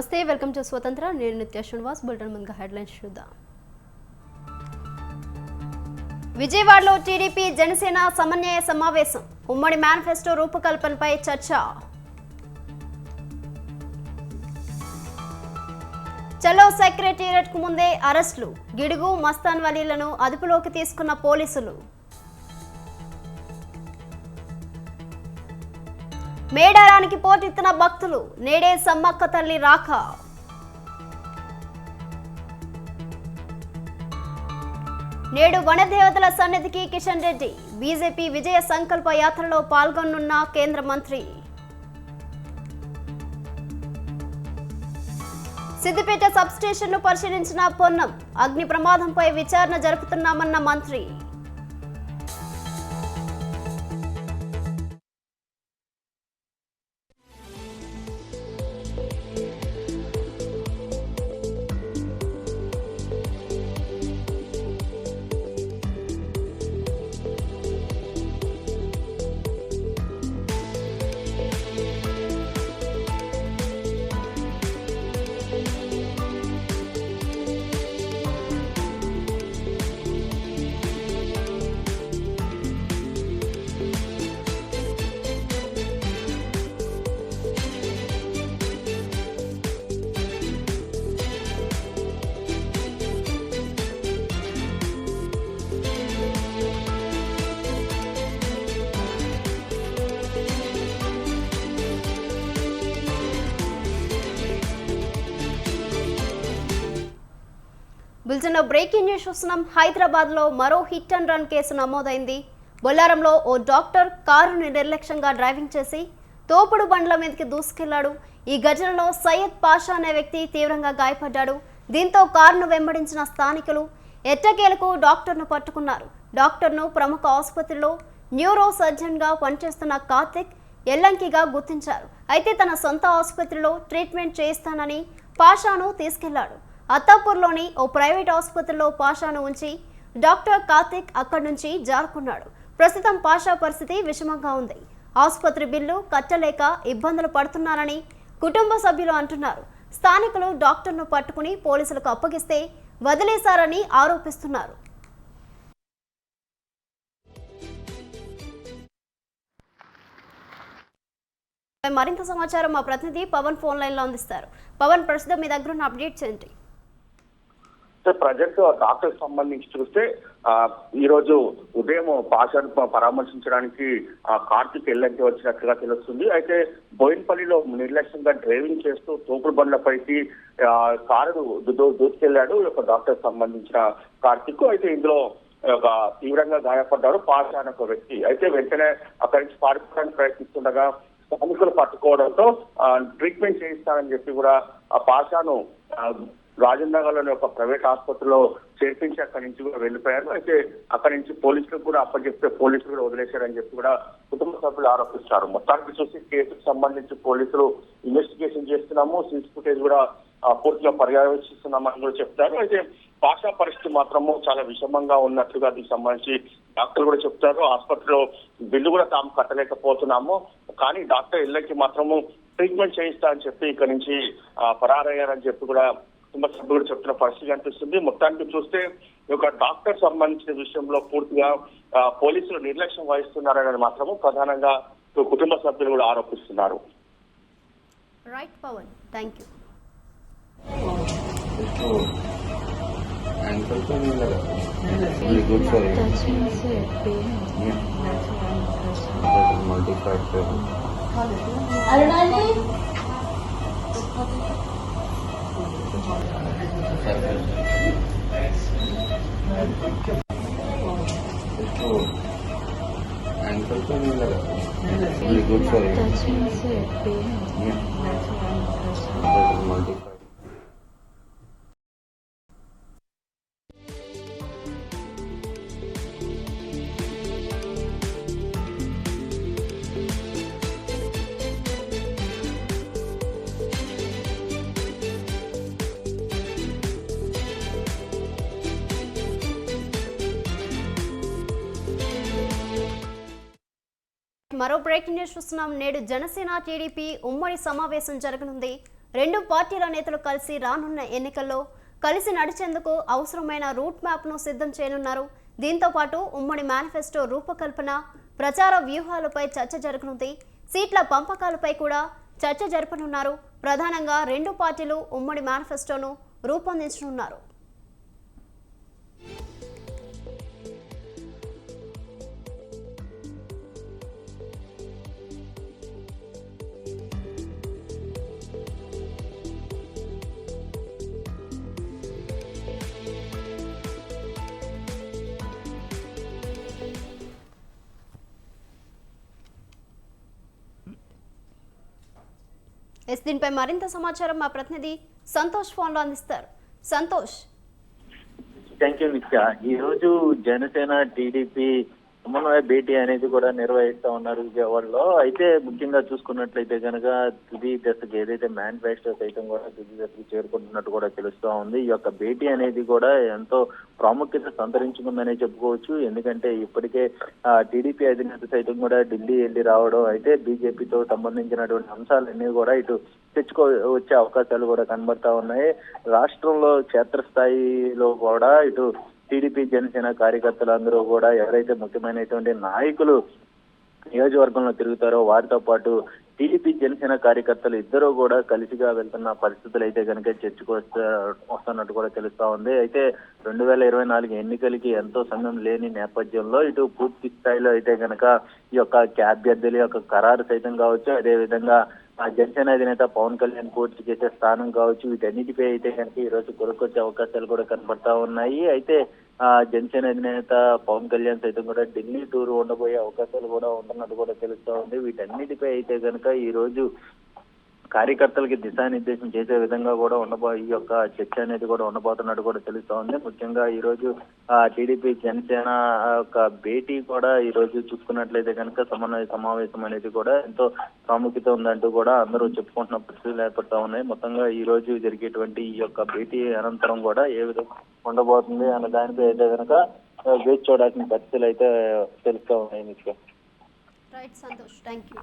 నమస్తే, welcome to స్వతంత్ర. నేను నిత్య శ్రీనివాస్. బులెటిన్ ముందుగా హెడ్లైన్స్ చూద్దాం. విజయవాడలో టీడీపీ జనసేన సమన్వయ సమావేశం. ఉమ్మడి మేనిఫెస్టో రూపకల్పనపై చర్చ. చలో సెక్రటేరియట్ కు ముందే అరెస్టులు. గిడుగు మస్తాన్ వలీలను అదుపులోకి తీసుకున్న పోలీసులు. మేడారానికి పోటెత్తిన భక్తులు. నేడే సమ్మక్క తల్లి రాక. నేడు వనదేవతల సన్నిధికి కిషన్ రెడ్డి. బీజేపీ విజయ సంకల్ప యాత్రలో పాల్గొనున్న కేంద్ర మంత్రి. సిద్దిపేట సబ్ స్టేషన్ను పరిశీలించిన పొన్నం. అగ్ని ప్రమాదంపై విచారణ జరుపుతున్నామన్న మంత్రి. బులెటిన్లో బ్రేకింగ్ న్యూస్ చూస్తున్నాం. హైదరాబాద్లో మరో హిట్ అండ్ రన్ కేసు నమోదైంది. బొల్లారంలో ఓ డాక్టర్ కారుని నిర్లక్ష్యంగా డ్రైవింగ్ చేసి తోపుడు బండ్ల మీదకి దూసుకెళ్లాడు. ఈ ఘటనలో సయ్యద్ పాషా అనే వ్యక్తి తీవ్రంగా గాయపడ్డాడు. దీంతో కారును వెంబడించిన స్థానికులు ఎట్టకేలకు డాక్టర్ను పట్టుకున్నారు. డాక్టర్ను ప్రముఖ ఆసుపత్రిలో న్యూరో సర్జన్గా పనిచేస్తున్న కార్తిక్ ఎల్లంకిగా గుర్తించారు. అయితే తన సొంత ఆసుపత్రిలో ట్రీట్మెంట్ చేయిస్తానని పాషాను తీసుకెళ్లాడు. అత్తాపూర్లోని ఓ ప్రైవేట్ ఆసుపత్రిలో పాషాను ఉంచి డాక్టర్ కార్తిక్ అక్కడి నుంచి జారుకున్నాడు. ప్రస్తుతం పాషా పరిస్థితి విషమంగా ఉంది. ఆసుపత్రి బిల్లు కట్టలేక ఇబ్బందులు పడుతున్నారని కుటుంబ సభ్యులు అంటున్నారు. స్థానికులు డాక్టర్ను పట్టుకుని పోలీసులకు అప్పగిస్తే వదిలేశారని ఆరోపిస్తున్నారు. మరింత సమాచారం మా ప్రతినిధి పవన్ ఫోన్ లైన్ లో అందిస్తారు. పవన్, ప్రస్తుతం మీ దగ్గర ఉన్న అప్డేట్స్ ఏంటి? ప్రజెంట్ డాక్టర్ సంబంధించి చూస్తే ఈ రోజు ఉదయం పాషాను పరామర్శించడానికి కార్తిక్ ఎల్లంకి వచ్చినట్లుగా తెలుస్తుంది. అయితే బోయిన్పల్లిలో నిర్లక్ష్యంగా డ్రైవింగ్ చేస్తూ తోపుడు బండ్లపైకి కారును దూసుకెళ్లాడు ఒక డాక్టర్ సంబంధించిన కార్తిక్. అయితే ఇందులో ఒక తీవ్రంగా గాయపడ్డాడు పాషా అనే ఒక వ్యక్తి. అయితే వెంటనే అక్కడి నుంచి పారిపోవడానికి ప్రయత్నిస్తుండగా స్థానికులు పట్టుకోవడంతో ట్రీట్మెంట్ చేయిస్తానని చెప్పి కూడా ఆ పాషాను రాజేంద్ర లోని ఒక ప్రైవేట్ ఆసుపత్రిలో చేర్పించి అక్కడి నుంచి కూడా వెళ్ళిపోయారు. అయితే అక్కడి నుంచి పోలీసులకు కూడా అప్పచెప్తే పోలీసులు కూడా వదిలేశారని చెప్పి కూడా కుటుంబ సభ్యులు ఆరోపిస్తారు. మొత్తానికి చూసి కేసుకు సంబంధించి పోలీసులు ఇన్వెస్టిగేషన్ చేస్తున్నాము, సీసీ ఫుటేజ్ కూడా పూర్తిగా పర్యవేక్షిస్తున్నామని కూడా చెప్తారు. అయితే పాషా పరిస్థితి మాత్రము చాలా విషమంగా ఉన్నట్లుగా దీనికి సంబంధించి డాక్టర్లు కూడా చెప్తారు. ఆసుపత్రిలో బిల్లు కూడా తాము కట్టలేకపోతున్నాము, కానీ డాక్టర్ ఇళ్ళకి మాత్రము ట్రీట్మెంట్ చేయిస్తా అని చెప్పి ఇక్కడ నుంచి పరారయ్యారని చెప్పి కూడా కుటుంబ సభ్యులు చెప్తున్న పరిస్థితి కనిపిస్తుంది. మొత్తానికి చూస్తే ఒక డాక్టర్ సంబంధించిన విషయంలో పూర్తిగా పోలీసులు నిర్లక్ష్యం వహిస్తున్నారని మాత్రము ప్రధానంగా కుటుంబ సభ్యులు కూడా ఆరోపిస్తున్నారు. Right Pavan, thank you. ankle pain is really good for you. Touching is a pain. Yeah. Natural. That is multi-part. మరో బ్రేకింగ్ న్యూస్ చూస్తున్నాం. నేడు జనసేన టీడీపీ ఉమ్మడి సమావేశం జరగనుంది. రెండు పార్టీల నేతలు కలిసి రానున్న ఎన్నికల్లో కలిసి నడిచేందుకు అవసరమైన రూట్ మ్యాప్ను సిద్ధం చేయనున్నారు. దీంతో పాటు ఉమ్మడి మేనిఫెస్టో రూపకల్పన, ప్రచార వ్యూహాలపై చర్చ జరగనుంది. సీట్ల పంపకాలపై కూడా చర్చ జరపనున్నారు. ప్రధానంగా రెండు పార్టీలు ఉమ్మడి మేనిఫెస్టోను రూపొందించనున్నారు. దీనిపై మరింత సమాచారం మా ప్రతినిధి సంతోష్ ఫోన్లో అందిస్తారు. సంతోష్. థ్యాంక్ యూ నిత్య. ఈ రోజు జనసేన టీడీపీ సమన్వయ భేటీ అనేది కూడా నిర్వహిస్తా ఉన్నారు విజయవాడలో. అయితే ముఖ్యంగా చూసుకున్నట్లయితే కనుక తుది దశకు ఏదైతే మేనిఫెస్టో సైతం కూడా తుది దశకు చేరుకుంటున్నట్టు కూడా తెలుస్తా ఉంది. ఈ యొక్క భేటీ అనేది కూడా ఎంతో ప్రాముఖ్యత సంతరించుకుందనే చెప్పుకోవచ్చు. ఎందుకంటే ఇప్పటికే టీడీపీ అధినేత సైతం కూడా ఢిల్లీ వెళ్ళి రావడం, అయితే బీజేపీతో సంబంధించినటువంటి అంశాలన్నీ కూడా ఇటు వచ్చే అవకాశాలు కూడా కనబడతా ఉన్నాయి. రాష్ట్రంలో క్షేత్రస్థాయిలో కూడా ఇటు టీడీపీ జనసేన కార్యకర్తలందరూ కూడా ఎవరైతే ముఖ్యమైనటువంటి నాయకులు నియోజకవర్గంలో తిరుగుతారో వారితో పాటు టీడీపీ జనసేన కార్యకర్తలు ఇద్దరు కూడా కలిసిగా వెళ్తున్న పరిస్థితులు అయితే కనుక చర్చకు వస్తున్నట్టు కూడా తెలుస్తా ఉంది. అయితే 2024 ఎన్నికలకి ఎంతో సమయం లేని నేపథ్యంలో ఇటు పూర్తి స్థాయిలో అయితే కనుక ఈ యొక్క అభ్యర్థుల యొక్క ఖరారు సైతం కావచ్చు, అదేవిధంగా జనసేన అధినేత పవన్ కళ్యాణ్ పోటీ చేసే స్థానం కావచ్చు, వీటన్నిటిపై అయితే కనుక ఈ రోజు కొనుక్కొచ్చే అవకాశాలు కూడా కనబడతా ఉన్నాయి. అయితే జనసేన అధినేత పవన్ కళ్యాణ్ సైతం కూడా ఢిల్లీ టూర్ ఉండబోయే అవకాశాలు కూడా ఉంటున్నట్టు కూడా తెలుస్తా ఉంది. వీటన్నిటిపై అయితే కనుక ఈ రోజు కార్యకర్తలకి దిశానిర్దేశం చేసే విధంగా కూడా ఈ యొక్క చర్చ అనేది కూడా ఉండబోతున్నట్టు కూడా తెలుస్తా ఉంది. ముఖ్యంగా ఈ రోజు టీడీపీ జనసేన యొక్క భేటీ కూడా ఈ రోజు చూసుకున్నట్లయితే కనుక సమన్వయ సమావేశం అనేది కూడా ఎంతో ప్రాముఖ్యత ఉందంటూ కూడా అందరూ చెప్పుకుంటున్న పరిస్థితులు ఏర్పడతా ఉన్నాయి. మొత్తంగా ఈ రోజు జరిగేటువంటి ఈ యొక్క భేటీ అనంతరం కూడా ఏ విధంగా ఉండబోతుంది అన్న దానిపై అయితే కనుక వేచి చూడాల్సిన పరిస్థితులు అయితే తెలుస్తా ఉన్నాయి. నిత్యం. Right Santosh, thank you.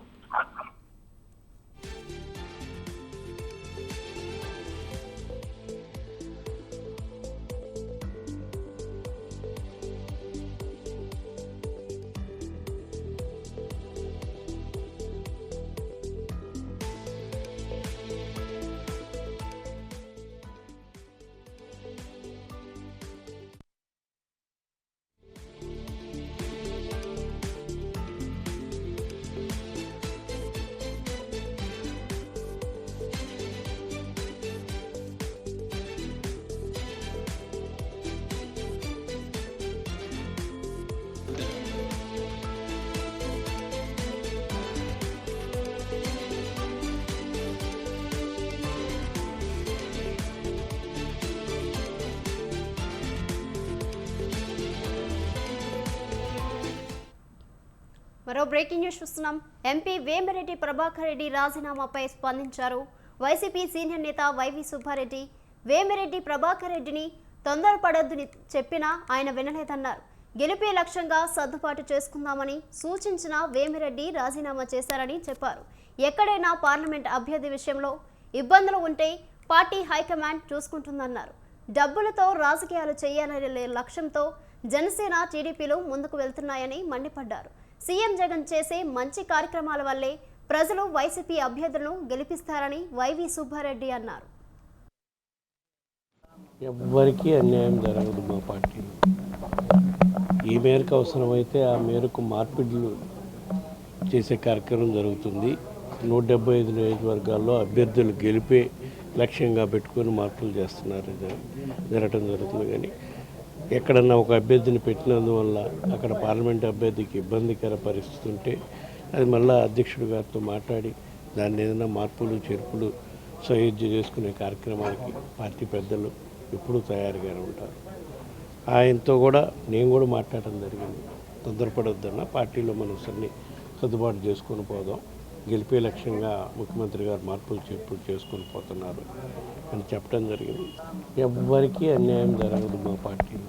మరో బ్రేకింగ్ న్యూస్ చూస్తున్నాం. ఎంపీ వేమిరెడ్డి ప్రభాకర్ రెడ్డి రాజీనామాపై స్పందించారు. వైసీపీ సీనియర్ నేత వైవి సుబ్బారెడ్డి వేమిరెడ్డి ప్రభాకర్ రెడ్డిని తొందరపడొద్దని చెప్పినా ఆయన వినలేదన్నారు. గెలిపే లక్ష్యంగా సర్దుబాటు చేసుకుందామని సూచించిన వేమిరెడ్డి రాజీనామా చేశారని చెప్పారు. ఎక్కడైనా పార్లమెంట్ అభ్యర్థి విషయంలో ఇబ్బందులు ఉంటే పార్టీ హైకమాండ్ చూసుకుంటుందన్నారు. డబ్బులతో రాజకీయాలు చేయాలనే లక్ష్యంతో జనసేన టీడీపీలు ముందుకు వెళ్తున్నాయని మండిపడ్డారు. సీఎం జగన్ చేసే మంచి కార్యక్రమాల వల్లే ప్రజలు వైసీపీ అభ్యర్థులను గెలిపిస్తారని వైవి సుబ్బారెడ్డి అన్నారు. ఎవ్వరికీ అన్యాయం జరగదు మా పార్టీలో. ఏ మేరకు అవసరమైతే ఆ మేరకు మార్పిడులు చేసే కార్యక్రమం జరుగుతుంది. 175 నియోజకవర్గాల్లో అభ్యర్థులు గెలిపే లక్ష్యంగా పెట్టుకొని మార్పులు చేస్తున్నారు, జరగటం జరుగుతుంది. కానీ ఎక్కడన్నా ఒక అభ్యర్థిని పెట్టినందువల్ల అక్కడ పార్లమెంట్ అభ్యర్థికి ఇబ్బందికర పరిస్థితి ఉంటే అది మళ్ళీ అధ్యక్షుడు గారితో మాట్లాడి దాన్ని ఏదైనా మార్పులు చేర్పులు సయోధ్య చేసుకునే కార్యక్రమానికి పార్టీ పెద్దలు ఎప్పుడూ తయారుగానే ఉంటారు. ఆయనతో కూడా నేను కూడా మాట్లాడటం జరిగింది. తొందరపడొద్దన్న పార్టీలో మనసుని సర్దుబాటు చేసుకొని పోదాం, గెలిపే లక్ష్యంగా ముఖ్యమంత్రి గారు మార్పులు చేర్పులు చేసుకొని పోతున్నారు అని చెప్పడం జరిగింది. ఎవ్వరికీ అన్యాయం జరగదు మా పార్టీలో.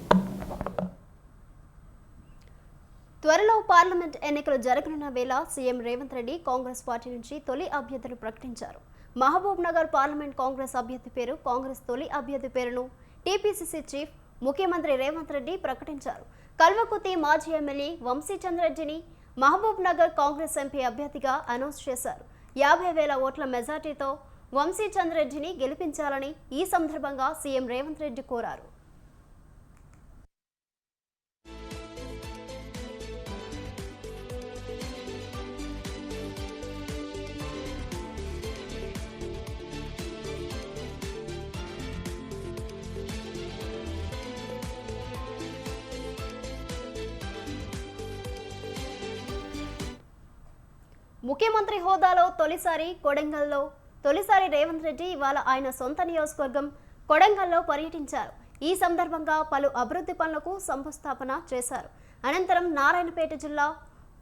త్వరలో పార్లమెంట్ ఎన్నికలు జరగనున్న వేళ సీఎం రేవంత్ రెడ్డి కాంగ్రెస్ పార్టీ నుంచి తొలి అభ్యర్థులు ప్రకటించారు. మహబూబ్ నగర్ పార్లమెంట్ కాంగ్రెస్ అభ్యర్థి పేరు కాంగ్రెస్ తొలి అభ్యర్థి పేరును టీపీసీసీ చీఫ్ ముఖ్యమంత్రి రేవంత్ రెడ్డి ప్రకటించారు. కల్వకుర్తి మాజీ ఎమ్మెల్యే వంశీచంద్రెడ్డిని మహబూబ్ నగర్ కాంగ్రెస్ ఎంపీ అభ్యర్థిగా అనౌన్స్ చేశారు. 50,000 ఓట్ల మెజార్టీతో వంశీచంద్రెడ్డిని గెలిపించాలని ఈ సందర్భంగా సీఎం రేవంత్ రెడ్డి కోరారు. ముఖ్యమంత్రి హోదాలో తొలిసారి రేవంత్ రెడ్డి ఇవాళ ఆయన సొంత నియోజకవర్గం కొడంగల్లో పర్యటించారు. ఈ సందర్భంగా పలు అభివృద్ధి పనులకు శంకుస్థాపన చేశారు. అనంతరం నారాయణపేట జిల్లా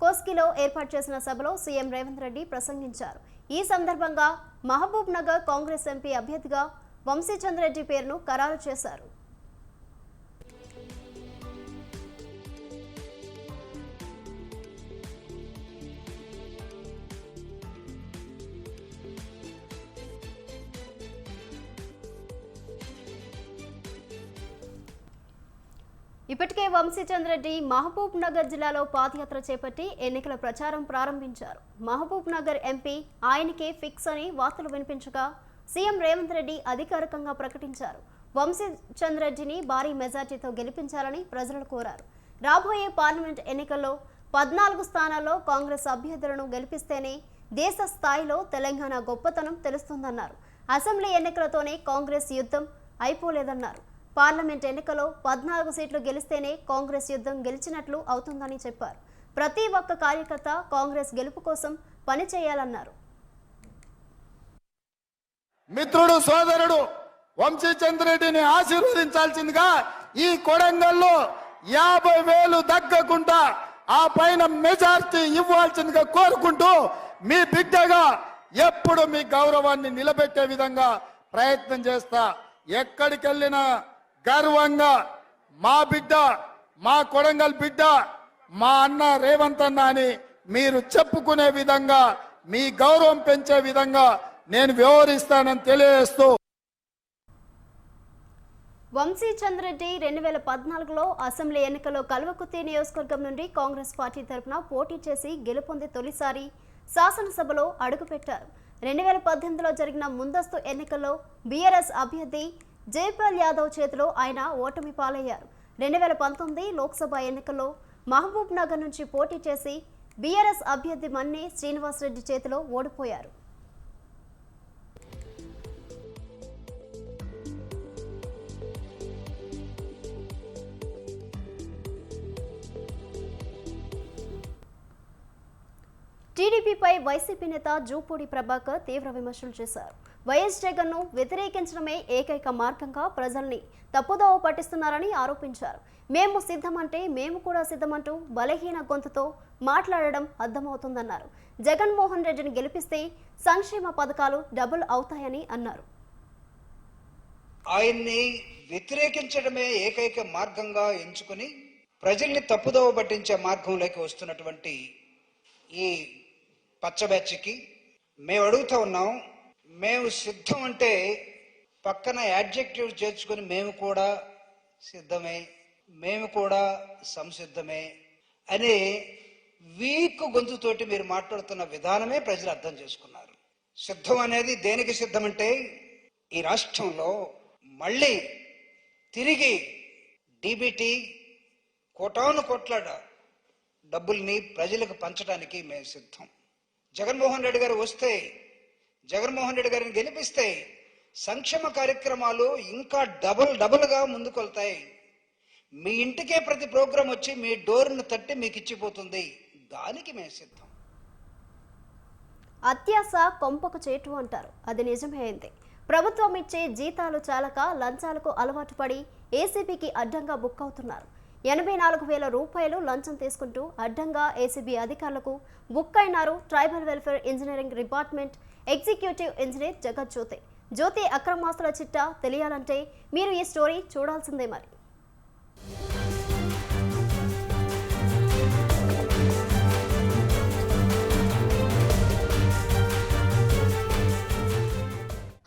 కోస్గిలో ఏర్పాటు చేసిన సభలో సీఎం రేవంత్ రెడ్డి ప్రసంగించారు. ఈ సందర్భంగా మహబూబ్ నగర్ కాంగ్రెస్ ఎంపీ అభ్యర్థిగా వంశీచంద్రెడ్డి పేరును ఖరారు చేశారు. ఇప్పటికే వంశీచంద్రెడ్డి మహబూబ్ నగర్ జిల్లాలో పాదయాత్ర చేపట్టి ఎన్నికల ప్రచారం ప్రారంభించారు. మహబూబ్ నగర్ ఎంపీ ఆయనకే ఫిక్స్ అని వార్తలు వినిపించగా సీఎం రేవంత్ రెడ్డి అధికారికంగా ప్రకటించారు. వంశీచంద్రెడ్డిని భారీ మెజార్టీతో గెలిపించాలని ప్రజలు కోరారు. రాబోయే పార్లమెంట్ ఎన్నికల్లో 14 స్థానాల్లో కాంగ్రెస్ అభ్యర్థులను గెలిపిస్తేనే దేశ స్థాయిలో తెలంగాణ గొప్పతనం తెలుస్తుందన్నారు. అసెంబ్లీ ఎన్నికలతోనే కాంగ్రెస్ యుద్ధం అయిపోలేదన్నారు. పార్లమెంట్ ఎన్నికలో 14 సీట్లు గెలిస్తేనే కాంగ్రెస్ యుద్ధం గెలిచినట్లు అవుతుందని చెప్పారు. ప్రతి ఒక్క కార్యకర్త కాంగ్రెస్ గెలుపు కోసం పనిచేయాలన్నారు. మిత్రుడు సోదరుడు వంశీచంద్రెడ్డిని ఆశీర్వదించాల్సిందిగా ఈ కొడంగల్లో 50,000 దగ్గకుండా ఆ పైన మెజార్టీ ఇవ్వాల్సిందిగా కోరుకుంటూ మీ బిడ్డగా ఎప్పుడు మీ గౌరవాన్ని నిలబెట్టే విధంగా ప్రయత్నం చేస్తా. ఎక్కడికి వెళ్ళినా గర్వంగా మా బిడ్డ, మా కొడంగల్ బిడ్డ, మా అన్న రేవంత్ అన్న అని మీరు చెప్పుకునే విధంగా, మీ గౌరవం పెంచే విధంగా నేను వ్యవహరిస్తానని తెలియజేస్తూ వంశీచంద్రెడ్డి 2014లో అసెంబ్లీ ఎన్నికల్లో కల్వకుర్తి నియోజకవర్గం నుండి కాంగ్రెస్ పార్టీ తరఫున పోటీ చేసి గెలుపొంది తొలిసారి శాసనసభలో అడుగుపెట్టారు. 2018లో జరిగిన ముందస్తు ఎన్నికల్లో బీఆర్ఎస్ అభ్యర్థి జైపాల్ యాదవ్ చేతిలో ఆయన ఓటమి పాలయ్యారు. 2019 లోక్సభ ఎన్నికల్లో మహబూబ్ నగర్ నుంచి పోటీ చేసి బీఆర్ఎస్ అభ్యర్థి మన్ని శ్రీనివాసరెడ్డి చేతిలో ఓడిపోయారు. టీడీపీపై వైసీపీ నేత జూపూడి ప్రభాకర్ తీవ్ర విమర్శలు చేశారు. వైఎస్ జగన్ను వ్యతిరేకించడమే ఏకైక మార్గంగా ప్రజల్ని తప్పుదోవ పట్టిస్తున్నారని ఆరోపించారు. మేము సిద్ధమంటే మేము కూడా సిద్ధమంటూ బలహీన గొంతుతో మాట్లాడడం అర్థమవుతుందన్నారు. జగన్మోహన్ రెడ్డిని గెలిపిస్తే సంక్షేమ పథకాలు డబుల్ అవుతాయని అన్నారు. ఆయన్ని వ్యతిరేకించడమే ఏకైక మార్గంగా ఎంచుకుని ప్రజల్ని తప్పుదోవ పట్టించే మార్గంలోకి వస్తున్నటువంటి ఈ పచ్చ బ్యాచ్కి మేము అడుగుతా ఉన్నాం. మేము సిద్ధం అంటే పక్కన యాడ్జెక్టివ్ చేర్చుకుని మేము కూడా సిద్ధమే, మేము కూడా సంసిద్ధమే అనే వీక్ గొంతుతోటి మీరు మాట్లాడుతున్న విధానమే ప్రజలు అర్థం చేసుకున్నారు. సిద్ధం అనేది దేనికి సిద్ధం అంటే ఈ రాష్ట్రంలో మళ్ళీ తిరిగి డీబీటీ కోటాను కోట్ల డబ్బుల్ని ప్రజలకు పంచడానికి మేము సిద్ధం. జగన్మోహన్ రెడ్డి గారు వస్తే, జగన్మోహన్ రెడ్డి గారిని గెలిపిస్తే సంక్షేమ కార్యక్రమాలు ఇంకా డబుల్గా ముందుకెళ్తాయి. మీ ఇంటికే ప్రతి ప్రోగ్రాం వచ్చి మీ డోర్ను తట్టి మీకు ఇచ్చిపోతుంది. దానికి మేము సిద్ధం. అత్యాస కొంపకు చేటు అంటారు. అది నిజమే అయింది. ప్రభుత్వం ఇచ్చే జీతాలు చాలక లంచాలకు అలవాటు పడి ఏసీబీకి అడ్డంగా బుక్ అవుతున్నారు. 84,000 రూపాయలు లంచం తీసుకుంటూ అడ్డంగా ఏసీబీ అధికారులకు బుక్ అయినారు tribal welfare engineering department executive engineer జగత్ జ్యోతి. జ్యోతి అక్రమాస్తుల చిట్టా తెలియాలంటే మీరు ఈ స్టోరీ చూడాల్సిందే. మరి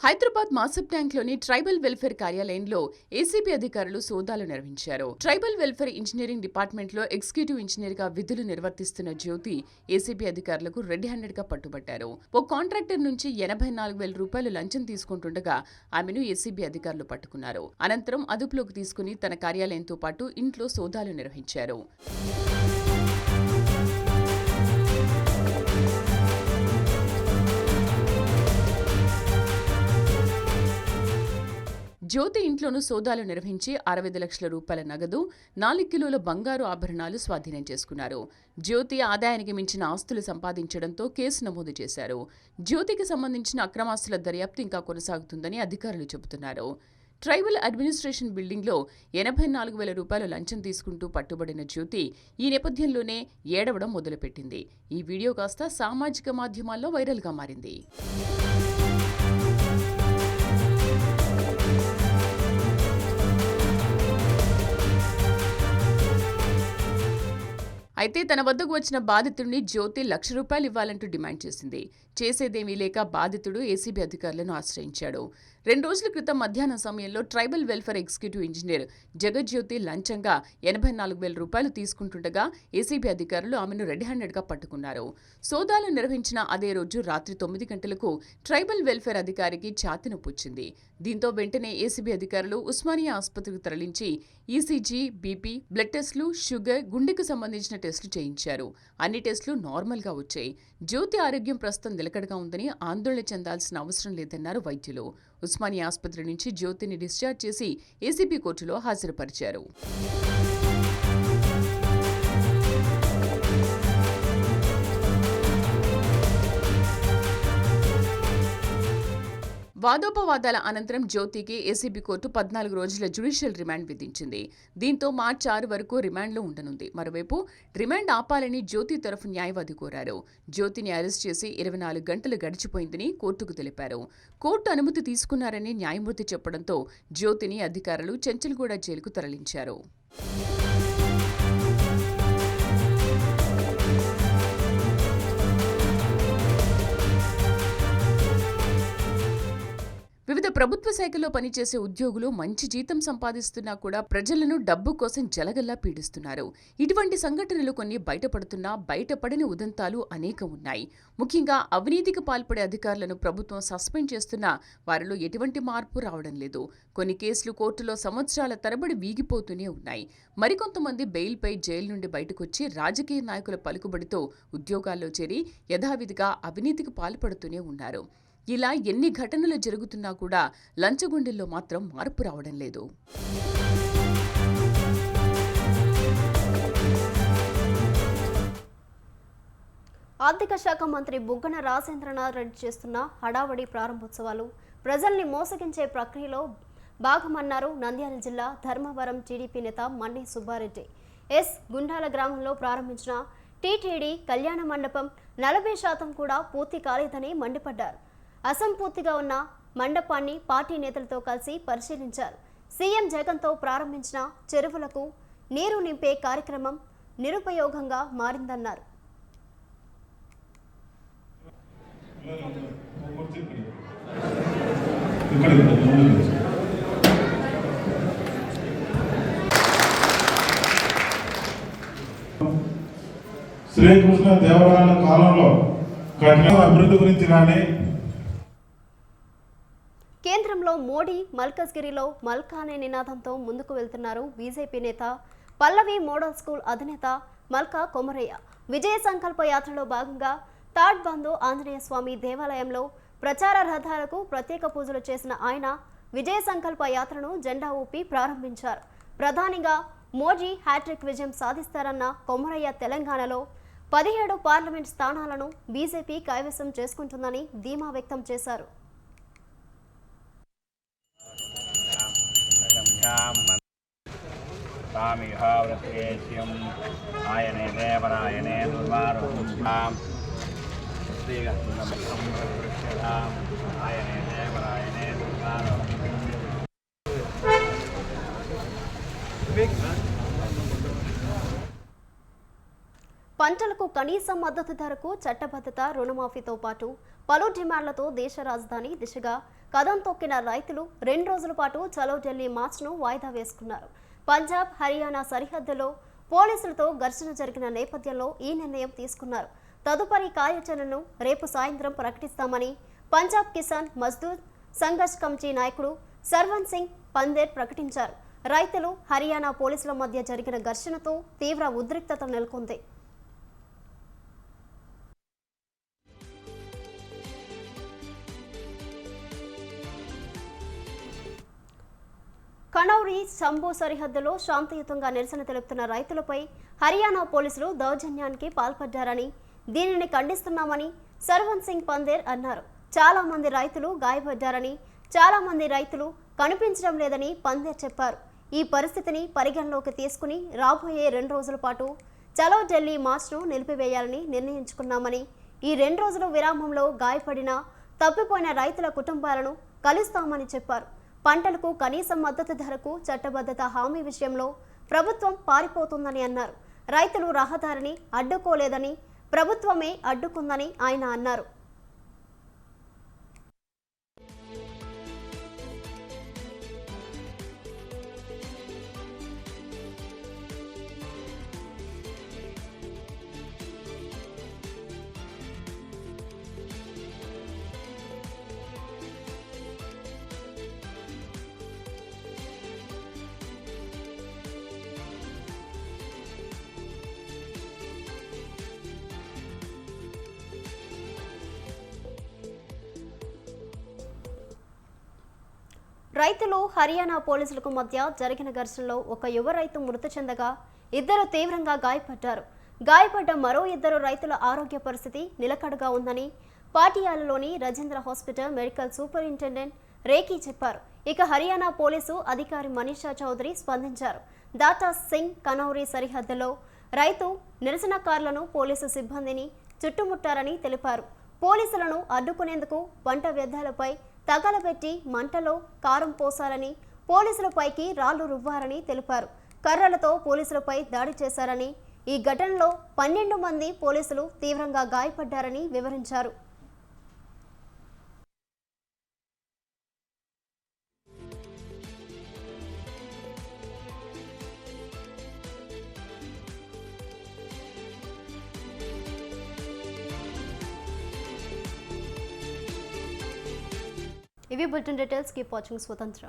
హైదరాబాద్ మాసబ్ ట్యాంక్లోని ట్రైబల్ వెల్ఫేర్ కార్యాలయంలో ఏసీబీ అధికారులు సోదాలు నిర్వహించారు. ట్రైబల్ వెల్ఫేర్ ఇంజనీరింగ్ డిపార్ట్మెంట్లో ఎగ్జిక్యూటివ్ ఇంజనీర్గా విధులు నిర్వర్తిస్తున్న జ్యోతి ఏసీబీ అధికారులకు రెడ్ హ్యాండెడ్గా పట్టుబట్టారు. ఓ కాంట్రాక్టర్ నుంచి 84,000 రూపాయలు లంచం తీసుకుంటుండగా ఆమెను ఏసీబీ అధికారులు పట్టుకున్నారు. అనంతరం అదుపులోకి తీసుకుని తన కార్యాలయంతో పాటు ఇంట్లో సోదాలు నిర్వహించారు. జ్యోతి ఇంట్లోనూ సోదాలు నిర్వహించి 65 లక్షల రూపాయల నగదు, 4 కిలోల బంగారు ఆభరణాలు స్వాధీనం చేసుకున్నారు. జ్యోతి ఆదాయానికి మించిన ఆస్తులు సంపాదించడంతో కేసు నమోదు చేశారు. జ్యోతికి సంబంధించిన అక్రమాస్తుల దర్యాప్తు ఇంకా కొనసాగుతుందని అధికారులు చెబుతున్నారు. ట్రైబల్ అడ్మినిస్ట్రేషన్ బిల్డింగ్లో 84,000 రూపాయలు లంచం తీసుకుంటూ పట్టుబడిన జ్యోతి ఈ నేపథ్యంలోనే ఏడవడం మొదలుపెట్టింది. ఈ వీడియో కాస్త సామాజిక మాధ్యమాల్లో వైరల్గా మారింది. అయితే తన వద్దకు వచ్చిన బాధితుడిని జ్యోతి 1,00,000 రూపాయలు ఇవ్వాలంటూ డిమాండ్ చేసింది. చేసేదేమీ లేక బాధితుడు ఏసీబీ అధికారులను ఆశ్రయించాడు. 2 రోజుల క్రితం మధ్యాహ్నం సమయంలో tribal welfare executive engineer Jagajyothi లంచంగా 84,000 రూపాయలు తీసుకుంటుండగా ఏసీబీ అధికారులు ఆమెను రెడ్ హ్యాండెడ్గా పట్టుకున్నారు. సోదాలు నిర్వహించిన అదే రోజు రాత్రి 9 గంటలకు ట్రైబల్ వెల్ఫేర్ అధికారికి ఛాతీ నొప్పొచ్చింది. దీంతో వెంటనే ఏసీబీ అధికారులు ఉస్మానియా ఆసుపత్రికి తరలించి ఈసీజీ, బీపీ, బ్లడ్ టెస్టులు, షుగర్, గుండెకు సంబంధించిన టెస్టులు చేయించారు. అన్ని టెస్టులు నార్మల్గా వచ్చాయి. జ్యోతి ఆరోగ్యం ప్రస్తుతం నిలకడగా ఉందని ఆందోళన చెందాల్సిన అవసరం లేదన్నారు వైద్యులు. ఉస్మానియా ఆసుపత్రి నుంచి జ్యోతిని డిశ్చార్జ్ చేసి ఏసీబీ కోర్టులో హాజరుపరిచారు. వాదోపవాదాల అనంతరం జ్యోతికి ఏసీబీ కోర్టు 14 రోజుల జ్యుడిషియల్ రిమాండ్ విధించింది. దీంతో మార్చి 6 వరకు రిమాండ్లో ఉండనుంది. మరోవైపు రిమాండ్ ఆపాలని జ్యోతి తరఫు న్యాయవాది కోరారు. జ్యోతిని అరెస్ట్ చేసి 24 గంటలు గడిచిపోయిందని కోర్టుకు తెలిపారు. కోర్టు అనుమతి తీసుకున్నారని న్యాయమూర్తి చెప్పడంతో జ్యోతిని అధికారులు చెంచల్గూడ జైలుకు తరలించారు. వివిధ ప్రభుత్వ శాఖల్లో పనిచేసే ఉద్యోగులు మంచి జీతం సంపాదిస్తున్నా కూడా ప్రజలను డబ్బు కోసం జలగల్లా పీడిస్తున్నారు. ఇటువంటి సంఘటనలు కొన్ని బయటపడుతున్నా బయటపడని ఉదంతాలు అనేకం ఉన్నాయి. ముఖ్యంగా అవినీతికి పాల్పడే అధికారులను ప్రభుత్వం సస్పెండ్ చేస్తున్నా వారిలో ఎటువంటి మార్పు రావడం లేదు. కొన్ని కేసులు కోర్టులో సంవత్సరాల తరబడి వీగిపోతూనే ఉన్నాయి. మరికొంతమంది బెయిల్పై జైలు నుండి బయటకొచ్చి రాజకీయ నాయకుల పలుకుబడితో ఉద్యోగాల్లో చేరి యథావిధిగా అవినీతికి పాల్పడుతూనే ఉన్నారు. ఇలా ఎన్ని ఘటనలు జరుగుతున్నా కూడా లంచగొండిల్లో మాత్రం మార్పు రావడం లేదు. ఆర్థిక శాఖ మంత్రి బుగ్గన రాజేంద్రనాథ్ రెడ్డి చేస్తున్న హడావడి ప్రారంభోత్సవాలు ప్రజల్ని మోసగించే ప్రక్రియలో భాగమన్నారు నంద్యాల జిల్లా ధర్మవరం టీడీపీ నేత మన్ని సుబ్బారెడ్డి. గుండాల గ్రామంలో ప్రారంభించిన టీటీడీ కళ్యాణ మండపం 40% కూడా పూర్తి కాలేదని మండిపడ్డారు. అసంపూర్తిగా ఉన్న మండపాన్ని పార్టీ నేతలతో కలిసి పరిశీలించారు. సీఎం జగన్తో ప్రారంభించిన చెరువులకు నీరు నింపే కార్యక్రమం నిరుపయోగంగా మారిందన్నారు. శ్రీకృష్ణ దేవరాయల కాలంలో కఠిన అభివృద్ధి గురించి కానీ కేంద్రంలో మోడీ మల్కజ్గిరిలో మల్కా అనే నినాదంతో ముందుకు వెళ్తున్నారు బీజేపీ నేత పల్లవి మోడల్ స్కూల్ అధినేత మల్కా కొమరయ్య. విజయ సంకల్ప యాత్రలో భాగంగా తాడ్ బంధు ఆంజనేయ స్వామి దేవాలయంలో ప్రచార రథాలకు ప్రత్యేక పూజలు చేసిన ఆయన విజయ సంకల్ప యాత్రను జెండా ఊపి ప్రారంభించారు. ప్రధానిగా మోడీ హ్యాట్రిక్ విజయం సాధిస్తారన్న కొమరయ్య తెలంగాణలో 17 పార్లమెంట్ స్థానాలను బీజేపీ కైవసం చేసుకుంటుందని ధీమా వ్యక్తం చేశారు. ఆయనే దేవరాయనే పంటలకు కనీస మద్దతు ధరకు చట్టబద్ధత, రుణమాఫీతో పాటు పలు డిమాండ్లతో దేశ రాజధాని దిశగా కదం తొక్కిన రైతులు 2 రోజుల పాటు చలో ఢిల్లీ మార్చ్ను వాయిదా వేసుకున్నారు. పంజాబ్, హర్యానా సరిహద్దులో పోలీసులతో ఘర్షణ జరిగిన నేపథ్యంలో ఈ నిర్ణయం తీసుకున్నారు. తదుపరి కార్యాచరణను రేపు సాయంత్రం ప్రకటిస్తామని పంజాబ్ కిసాన్ మజ్దూర్ సంఘర్ష్ కమిటీ నాయకుడు సర్వన్ సింగ్ పందేర్ ప్రకటించారు. రైతులు, హర్యానా పోలీసుల మధ్య జరిగిన ఘర్షణతో తీవ్ర ఉద్రిక్తత నెలకొంది. కనౌరి శంభు సరిహద్దులో శాంతియుతంగా నిరసన తెలుపుతున్న రైతులపై హర్యానా పోలీసులు దౌర్జన్యానికి పాల్పడ్డారని, దీనిని ఖండిస్తున్నామని సర్వన్ సింగ్ పందేర్ అన్నారు. చాలా మంది రైతులు గాయపడ్డారని, చాలా మంది రైతులు కనిపించడం లేదని పందేర్ చెప్పారు. ఈ పరిస్థితిని పరిగణలోకి తీసుకుని రాబోయే 2 రోజుల పాటు చలో ఢిల్లీ మార్చ్ను నిలిపివేయాలని నిర్ణయించుకున్నామని, ఈ 2 రోజుల విరామంలో గాయపడిన, తప్పిపోయిన రైతుల కుటుంబాలను కలుస్తామని చెప్పారు. పంటలకు కనీస మద్దతు ధరకు చట్టబద్ధత హామీ విషయంలో ప్రభుత్వం పారిపోతుందని అన్నారు. రైతులు రహదారిని అడ్డుకోలేదని, ప్రభుత్వమే అడ్డుకుందని ఆయన అన్నారు. రైతులు, హర్యానా పోలీసులకు మధ్య జరిగిన ఘర్షణలో ఒక యువ రైతు మృతి చెందగా 2 తీవ్రంగా గాయపడ్డారు. గాయపడ్డ మరో 2 రైతుల ఆరోగ్య పరిస్థితి నిలకడగా ఉందని పాటియాలలోని రజేంద్ర హాస్పిటల్ మెడికల్ సూపరింటెండెంట్ రేఖీ చెప్పారు. ఇక హర్యానా పోలీసు అధికారి మనీషా చౌదరి స్పందించారు. దాతా సింగ్ కనౌరి సరిహద్దులో రైతు నిరసనకారులను పోలీసు సిబ్బందిని చుట్టుముట్టారని తెలిపారు. పోలీసులను అడ్డుకునేందుకు పంట వ్యర్థాలపై తగలబెట్టి మంటలో కారం పోసారని, పోలీసులపైకి రాళ్లు రువ్వారని తెలిపారు. కర్రలతో పోలీసులపై దాడి చేశారని, ఈ ఘటనలో 12 మంది పోలీసులు తీవ్రంగా గాయపడ్డారని వివరించారు. ఇవి బులెటిన్ డీటెయిల్స్. కీప్ వాచింగ్ స్వతంత్ర.